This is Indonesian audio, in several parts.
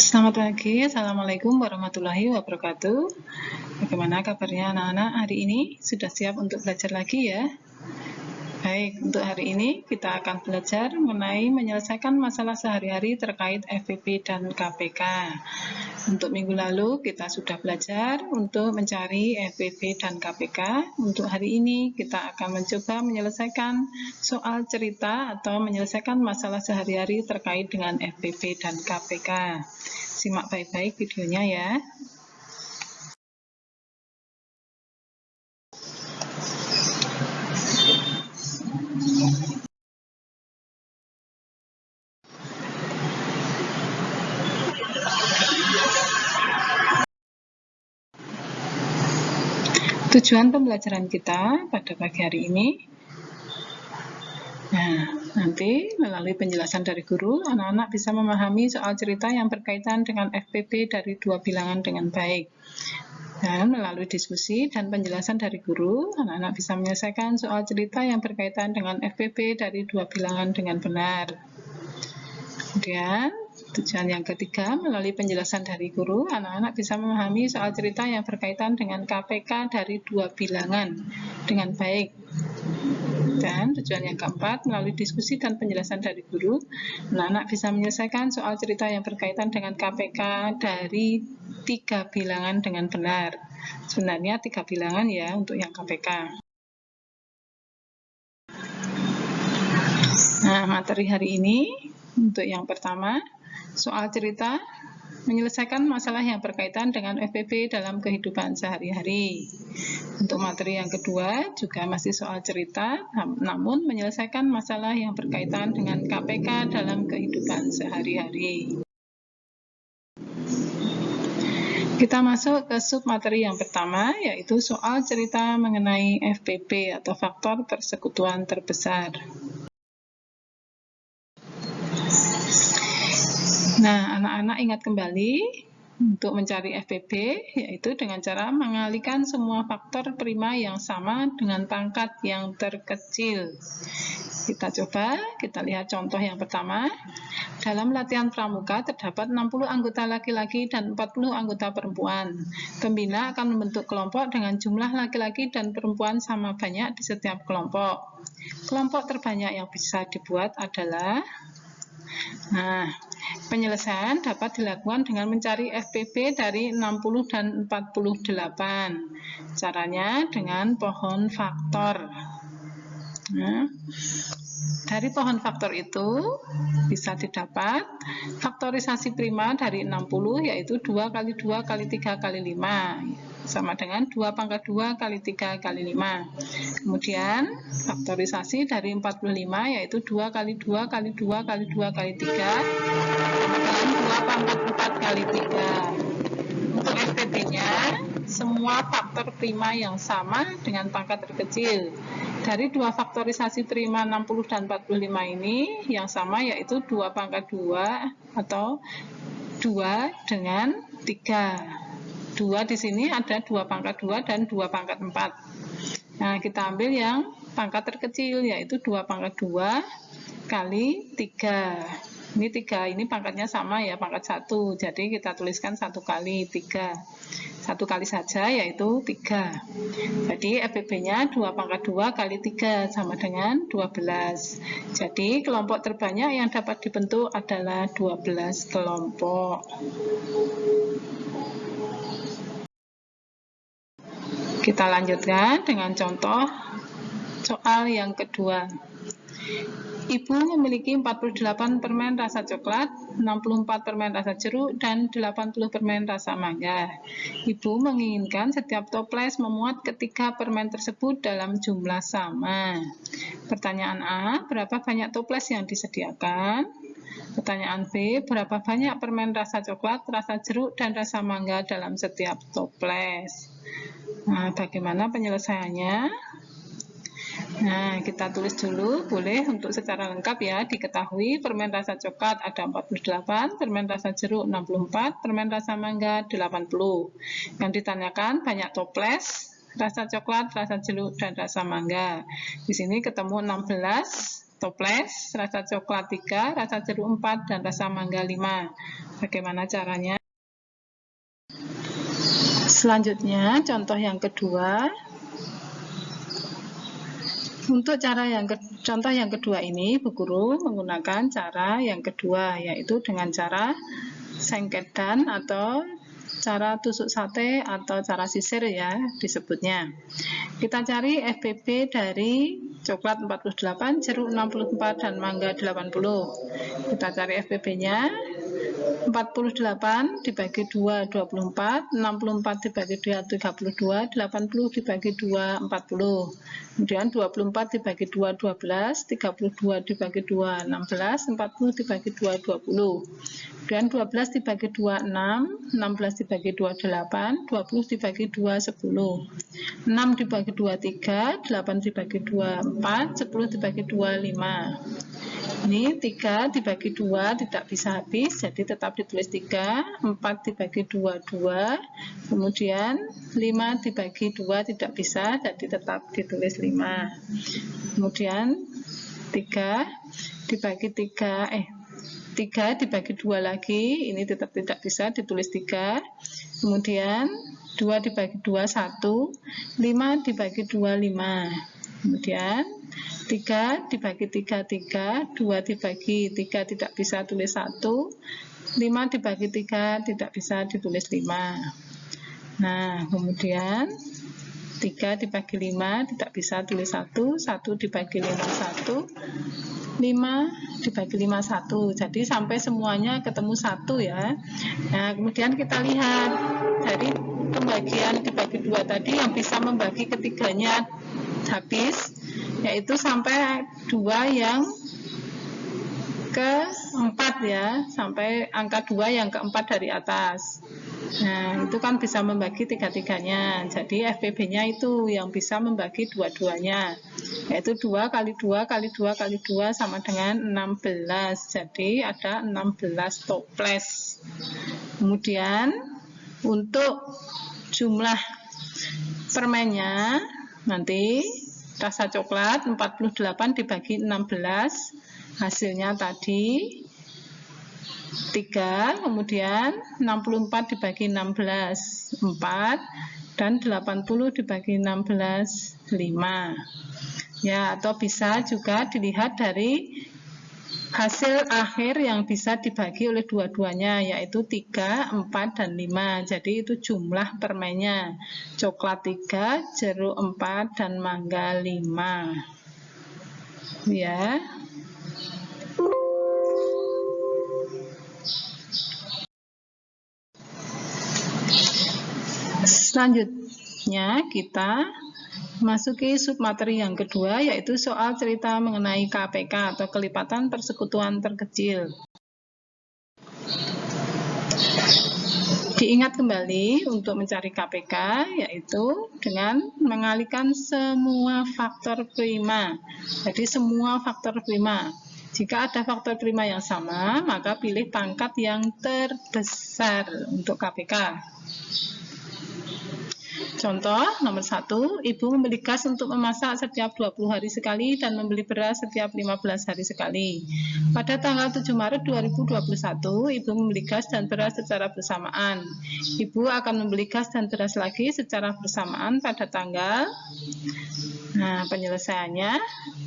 Selamat pagi, Assalamualaikum warahmatullahi wabarakatuh. Bagaimana kabarnya anak-anak hari ini? Sudah siap untuk belajar lagi ya? Baik, untuk hari ini kita akan belajar mengenai menyelesaikan masalah sehari-hari terkait FPP dan KPK. Untuk minggu lalu kita sudah belajar untuk mencari FPP dan KPK. Untuk hari ini kita akan mencoba menyelesaikan soal cerita atau menyelesaikan masalah sehari-hari terkait dengan FPP dan KPK. Simak baik-baik videonya ya. Tujuan pembelajaran kita pada pagi hari ini, nanti melalui penjelasan dari guru, anak-anak bisa memahami soal cerita yang berkaitan dengan FPP dari dua bilangan dengan baik. Dan melalui diskusi dan penjelasan dari guru, anak-anak bisa menyelesaikan soal cerita yang berkaitan dengan FPP dari dua bilangan dengan benar. Kemudian, tujuan yang ketiga, melalui penjelasan dari guru, anak-anak bisa memahami soal cerita yang berkaitan dengan KPK dari dua bilangan dengan baik. Dan tujuan yang keempat, melalui diskusi dan penjelasan dari guru, anak-anak bisa menyelesaikan soal cerita yang berkaitan dengan KPK dari tiga bilangan dengan benar. Sebenarnya tiga bilangan ya untuk yang KPK. Nah, materi hari ini untuk yang pertama, soal cerita menyelesaikan masalah yang berkaitan dengan FPP dalam kehidupan sehari-hari. Untuk materi yang kedua juga masih soal cerita, namun menyelesaikan masalah yang berkaitan dengan KPK dalam kehidupan sehari-hari. Kita masuk ke sub materi yang pertama, yaitu soal cerita mengenai FPP atau faktor persekutuan terbesar. Nah, anak-anak ingat kembali untuk mencari FPP, yaitu dengan cara mengalihkan semua faktor prima yang sama dengan pangkat yang terkecil. Kita coba, kita lihat contoh yang pertama. Dalam latihan pramuka terdapat 60 anggota laki-laki dan 40 anggota perempuan. Pembina akan membentuk kelompok dengan jumlah laki-laki dan perempuan sama banyak di setiap kelompok. Kelompok terbanyak yang bisa dibuat adalah... penyelesaian dapat dilakukan dengan mencari FPP dari 60 dan 48. Caranya dengan pohon faktor. Dari pohon faktor itu bisa didapat faktorisasi prima dari 60, yaitu 2 kali 2 kali 3 kali 5 sama dengan 2 pangkat 2 kali 3 kali 5. Kemudian faktorisasi dari 45, yaitu 2 kali 2 kali 2 kali 2 kali 3 sama dengan 2 pangkat 4 kali 3. Untuk FPP-nya, semua faktor prima yang sama dengan pangkat terkecil. Dari dua faktorisasi prima 60 dan 45 ini, yang sama yaitu 2 pangkat 2 atau 2 dengan 3. 2 di sini ada 2 pangkat 2 dan 2 pangkat 4. Nah, kita ambil yang pangkat terkecil, yaitu 2 pangkat 2 kali 3. Ini 3, ini pangkatnya sama ya, pangkat 1. Jadi kita tuliskan 1 kali 3. 1 kali saja, yaitu 3. Jadi FPP-nya 2 pangkat 2 kali 3 sama dengan 12. Jadi kelompok terbanyak yang dapat dibentuk adalah 12 kelompok. Kita lanjutkan dengan contoh soal yang kedua. Ibu memiliki 48 permen rasa coklat, 64 permen rasa jeruk, dan 80 permen rasa mangga. Ibu menginginkan setiap toples memuat ketiga permen tersebut dalam jumlah sama. Pertanyaan A, berapa banyak toples yang disediakan? Pertanyaan B, berapa banyak permen rasa coklat, rasa jeruk, dan rasa mangga dalam setiap toples? Nah, bagaimana penyelesaiannya? Nah, kita tulis dulu, boleh untuk secara lengkap ya, diketahui permen rasa coklat ada 48, permen rasa jeruk 64, permen rasa mangga 80. Yang ditanyakan banyak toples, rasa coklat, rasa jeruk, dan rasa mangga. Di sini ketemu 16 toples, rasa coklat 3, rasa jeruk 4, dan rasa mangga 5. Bagaimana caranya? Selanjutnya, contoh yang kedua. Untuk contoh yang kedua ini, Bu Guru menggunakan cara yang kedua, yaitu dengan cara sengketan atau cara tusuk sate atau cara sisir ya disebutnya. Kita cari FPP dari coklat 48, jeruk 64, dan mangga 80. Kita cari FPP-nya. 48 dibagi 2, 24, 64 dibagi 2, 32, 80 dibagi 2, 40. Kemudian 24 dibagi 2, 12, 32 dibagi 2, 16, 40 dibagi 2, 20. Kemudian 12 dibagi 2, 6, 16 dibagi 2, 8, 20 dibagi 2, 10. 6 dibagi 2, 3, 8 dibagi 2, 4, 10 dibagi 2, 5. Ini 3 dibagi 2 tidak bisa habis, jadi tetap ditulis 3, 4 dibagi 2, 2, kemudian 5 dibagi 2 tidak bisa, jadi tetap ditulis 5. Kemudian 3 dibagi 3 dibagi 2 lagi, ini tetap tidak bisa, ditulis 3. Kemudian 2 dibagi 2, 1, 5 dibagi 2, 5. Kemudian 3 dibagi 3, 3, 2 dibagi 3 tidak bisa tulis 1, 5 dibagi 3 tidak bisa ditulis 5. Nah, kemudian 3 dibagi 5 tidak bisa tulis 1, 1 dibagi 5, 1, 5 dibagi 5, 1. Jadi sampai semuanya ketemu 1 ya. Nah, kemudian kita lihat dari pembagian dibagi 2 tadi yang bisa membagi ketiganya habis, yaitu sampai 2 yang keempat ya, sampai angka 2 yang keempat dari atas. Nah, itu kan bisa membagi tiga-tiganya. Jadi FPB-nya itu yang bisa membagi dua-duanya, yaitu 2 kali 2 kali 2 kali 2 sama dengan 16. Jadi ada 16 toples. Kemudian untuk jumlah permennya nanti rasa coklat 48 dibagi 16, hasilnya tadi 3, kemudian 64 dibagi 16, 4, dan 80 dibagi 16, 5. Ya, atau bisa juga dilihat dari hasil akhir yang bisa dibagi oleh dua-duanya, yaitu 3, 4, dan 5. Jadi itu jumlah permennya. Coklat 3, jeruk 4, dan mangga 5. Ya. Selanjutnya kita masuki submateri yang kedua, yaitu soal cerita mengenai KPK atau kelipatan persekutuan terkecil. Diingat kembali untuk mencari KPK, yaitu dengan mengalihkan semua faktor prima. Jadi semua faktor prima. Jika ada faktor prima yang sama, maka pilih pangkat yang terbesar untuk KPK. Contoh nomor 1, ibu membeli gas untuk memasak setiap 20 hari sekali dan membeli beras setiap 15 hari sekali. Pada tanggal 7 Maret 2021, ibu membeli gas dan beras secara bersamaan. Ibu akan membeli gas dan beras lagi secara bersamaan pada tanggal. Nah, penyelesaiannya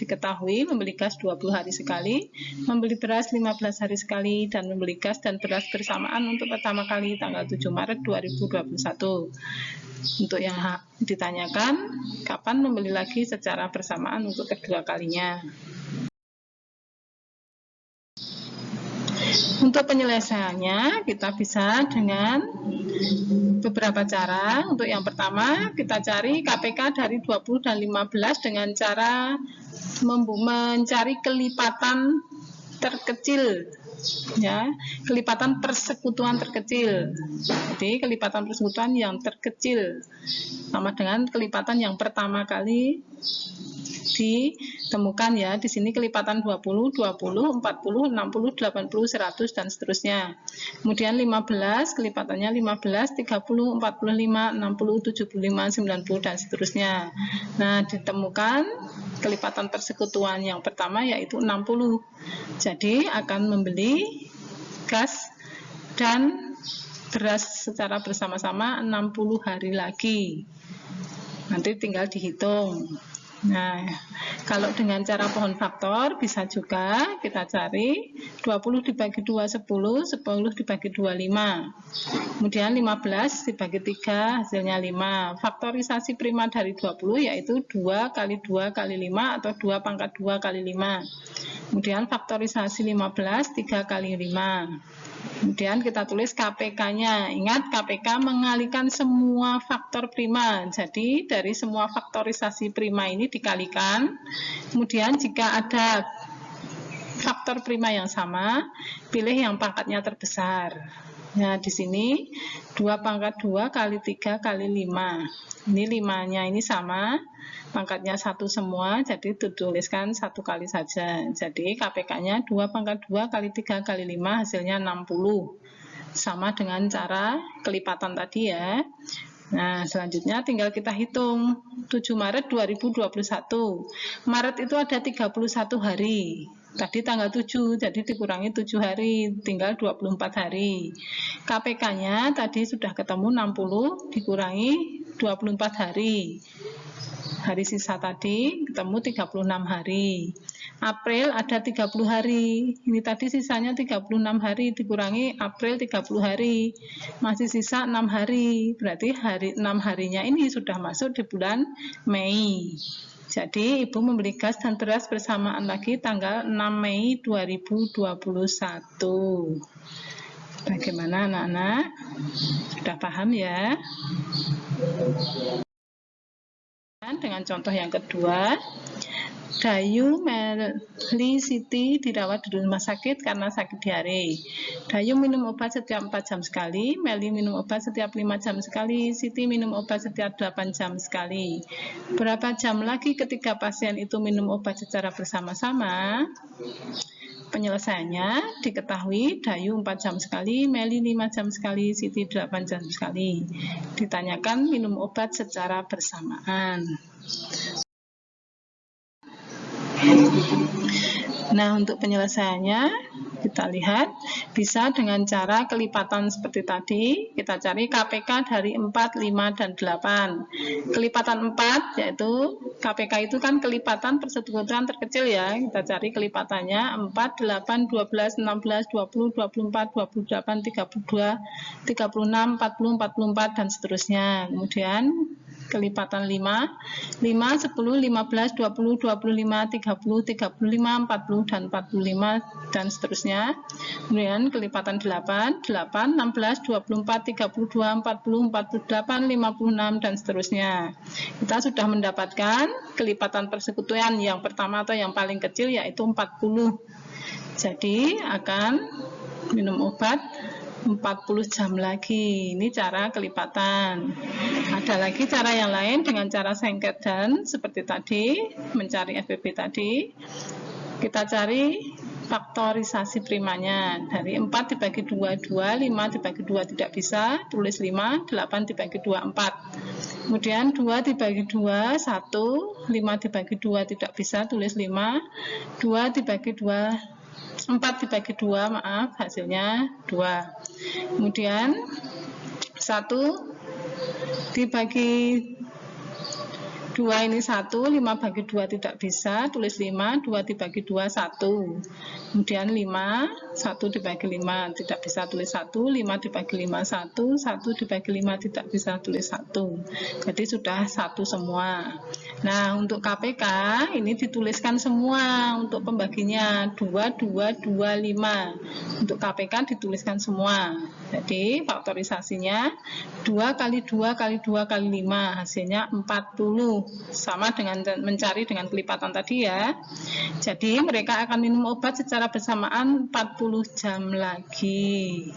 diketahui membeli gas 20 hari sekali, membeli beras 15 hari sekali, dan membeli gas dan beras bersamaan untuk pertama kali tanggal 7 Maret 2021. Untuk yang ditanyakan, kapan membeli lagi secara bersamaan untuk kedua kalinya. Untuk penyelesaiannya, kita bisa dengan beberapa cara. Untuk yang pertama, kita cari KPK dari 20 dan 15 dengan cara mencari kelipatan terkecil. Ya, kelipatan persekutuan terkecil. Jadi kelipatan persekutuan yang terkecil sama dengan kelipatan yang pertama kali ditemukan ya. Di sini kelipatan 20, 20, 40, 60, 80, 100 dan seterusnya. Kemudian 15, kelipatannya 15, 30, 45, 60, 75, 90 dan seterusnya. Nah, ditemukan kelipatan persekutuan yang pertama yaitu 60. Jadi akan membeli gas dan beras secara bersama-sama 60 hari lagi. Nanti tinggal dihitung. Nah, kalau dengan cara pohon faktor bisa juga kita cari 20 dibagi 2 10, 10 dibagi 2 5. Kemudian 15 dibagi 3 hasilnya 5. Faktorisasi prima dari 20 yaitu 2 kali 2 kali 5 atau 2 pangkat 2 kali 5. Kemudian faktorisasi 15 3 kali 5. Kemudian kita tulis KPK-nya. Ingat, KPK mengalikan semua faktor prima. Jadi dari semua faktorisasi prima ini dikalikan. Kemudian jika ada faktor prima yang sama, pilih yang pangkatnya terbesar. Nah, di sini 2 pangkat 2 kali 3 kali 5. Ini 5-nya ini sama, pangkatnya 1 semua, jadi dituliskan 1 kali saja. Jadi KPK-nya 2 pangkat 2 kali 3 kali 5 hasilnya 60. Sama dengan cara kelipatan tadi ya. Nah, selanjutnya tinggal kita hitung. 7 Maret 2021. Maret itu ada 31 hari. Tadi tanggal 7, jadi dikurangi 7 hari, tinggal 24 hari. KPK-nya tadi sudah ketemu 60, dikurangi 24 hari. Hari sisa tadi ketemu 36 hari. April ada 30 hari. Ini tadi sisanya 36 hari, dikurangi April 30 hari. Masih sisa 6 hari. Berarti 6 harinya ini sudah masuk di bulan Mei. Jadi Ibu membeli gas dan beras bersamaan lagi tanggal 6 Mei 2021. Bagaimana anak-anak? Sudah paham ya? Dengan contoh yang kedua, Dayu, Meli, Siti dirawat di rumah sakit karena sakit diare. Dayu minum obat setiap 4 jam sekali, Meli minum obat setiap 5 jam sekali, Siti minum obat setiap 8 jam sekali. Berapa jam lagi ketika pasien itu minum obat secara bersama-sama? Penyelesaiannya diketahui Dayu 4 jam sekali, Meli 5 jam sekali, Siti 8 jam sekali. Ditanyakan minum obat secara bersamaan. Nah, untuk penyelesaiannya kita lihat bisa dengan cara kelipatan seperti tadi. Kita cari KPK dari 4, 5, dan 8. Kelipatan 4 yaitu KPK itu kan kelipatan persekutuan terkecil ya. Kita cari kelipatannya 4, 8, 12, 16, 20, 24, 28, 32, 36, 40, 44 dan seterusnya. Kemudian kelipatan 5, 5, 10, 15, 20, 25, 30, 35, 40, dan 45, dan seterusnya. Kemudian kelipatan 8, 8, 16, 24, 32, 40, 48, 56, dan seterusnya. Kita sudah mendapatkan kelipatan persekutuan yang pertama atau yang paling kecil yaitu 40. Jadi akan minum obat 40 jam lagi. Ini cara kelipatan. Ada lagi cara yang lain dengan cara sengket dan seperti tadi, mencari FPP tadi. Kita cari faktorisasi primanya. Dari 4 dibagi 2, 2, 5 dibagi 2 tidak bisa, tulis 5, 8 dibagi 2, 4. Kemudian 2 dibagi 2, 1, 5 dibagi 2 tidak bisa, tulis 5, 2 dibagi 2, 4 dibagi 2, maaf, hasilnya 2. Kemudian 1 dibagi 2 ini 1, 5 bagi 2 tidak bisa, tulis 5, 2 dibagi 2, 1. Kemudian 5, 1 dibagi 5 tidak bisa, tulis 1, 5 dibagi 5, 1, 1 dibagi 5 tidak bisa, tulis 1. Jadi sudah 1 semua. Nah, untuk KPK ini dituliskan semua untuk pembaginya 2, 2, 2, 5. Untuk KPK dituliskan semua. Jadi faktorisasinya 2 kali 2 kali 2 kali 5 hasilnya 40. Sama dengan mencari dengan kelipatan tadi ya. Jadi mereka akan minum obat secara bersamaan 40 jam lagi.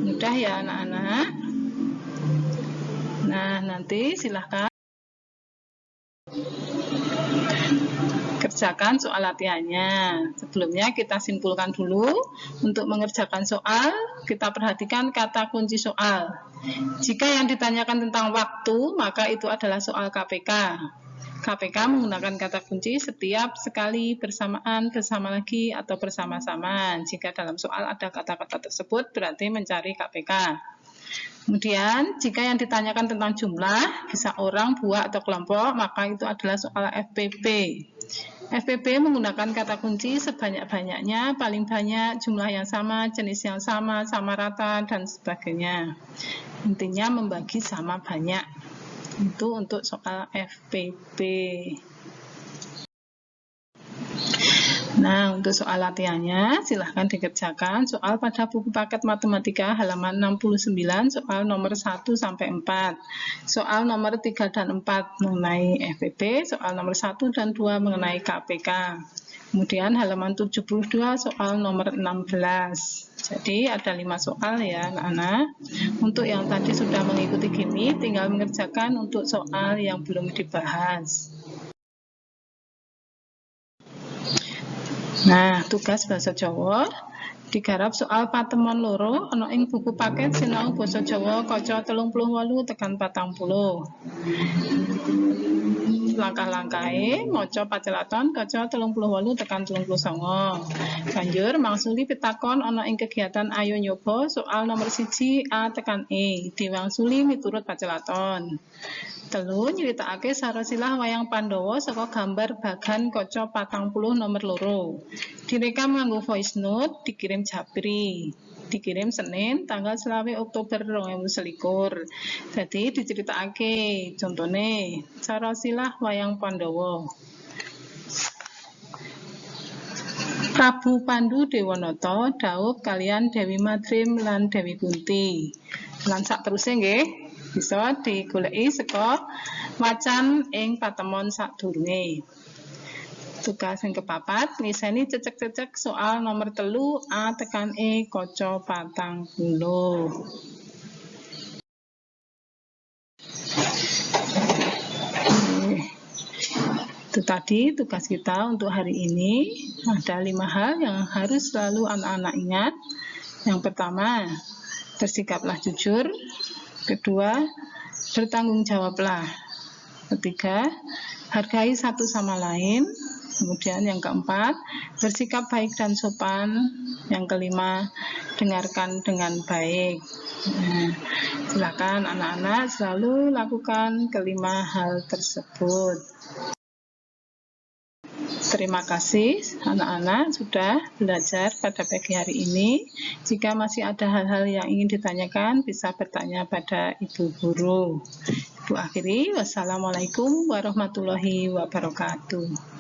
Mudah ya anak-anak. Nah, nanti silahkan kerjakan soal latihannya. Sebelumnya kita simpulkan dulu. Untuk mengerjakan soal, kita perhatikan kata kunci soal. Jika yang ditanyakan tentang waktu, maka itu adalah soal KPK. KPK menggunakan kata kunci setiap, sekali, bersamaan, bersama lagi, atau bersama-sama. Jika dalam soal ada kata-kata tersebut, berarti mencari KPK. Kemudian, jika yang ditanyakan tentang jumlah, bisa orang, buah, atau kelompok, maka itu adalah soal FPP. FPP menggunakan kata kunci sebanyak-banyaknya, paling banyak, jumlah yang sama, jenis yang sama, sama rata, dan sebagainya. Intinya membagi sama banyak. Itu untuk soal FPP. Nah, untuk soal latihannya, silahkan dikerjakan soal pada buku paket matematika halaman 69, soal nomor 1 sampai 4. Soal nomor 3 dan 4 mengenai FPP, soal nomor 1 dan 2 mengenai KPK. Kemudian halaman 72 soal nomor 16. Jadi ada 5 soal ya anak-anak. Untuk yang tadi sudah mengikuti gini, tinggal mengerjakan untuk soal yang belum dibahas. Nah, tugas basa Jawa digarap soal patemon loro ana ing buku paket sinau basa Jawa kaca 38 tekan 40. Langkah-langkahe maca pacelaton kaca 38 tekan 39. Banjur mangsuli pitakon ana ing kegiatan ayo nyoba soal nomor 1 A tekan E diwangsuli miturut pacelaton. 3. Nyritakake sarasilah wayang Pandhawa saka gambar bagan kaca 40 nomor 2. Direkam nganggo voice note, dikirim Japri. Dikirim Senin tanggal 20 Oktober 2021. Jadi diceritakake contone sarasilah wayang Pandhawa. Prabu Pandu Dewanata dhaup kalian Dewi Madrim lan Dewi Kunti. Lan sakteruse nggih bisa digoleki saka wacan ing patemon sadurunge. Tugas yang kepapat, ngiseni cecek-cecek soal nomor 3 A tekan E kaca 40. Itu tadi tugas kita untuk hari ini. Ada 5 hal yang harus selalu anak-anak ingat. Yang pertama, bersikaplah jujur. Kedua, bertanggung jawablah. Ketiga, hargai satu sama lain. Kemudian yang keempat, bersikap baik dan sopan. Yang kelima, dengarkan dengan baik. Nah, silakan anak-anak selalu lakukan kelima hal tersebut. Terima kasih anak-anak sudah belajar pada pagi hari ini. Jika masih ada hal-hal yang ingin ditanyakan, bisa bertanya pada Ibu Guru. Ibu akhiri, wassalamualaikum warahmatullahi wabarakatuh.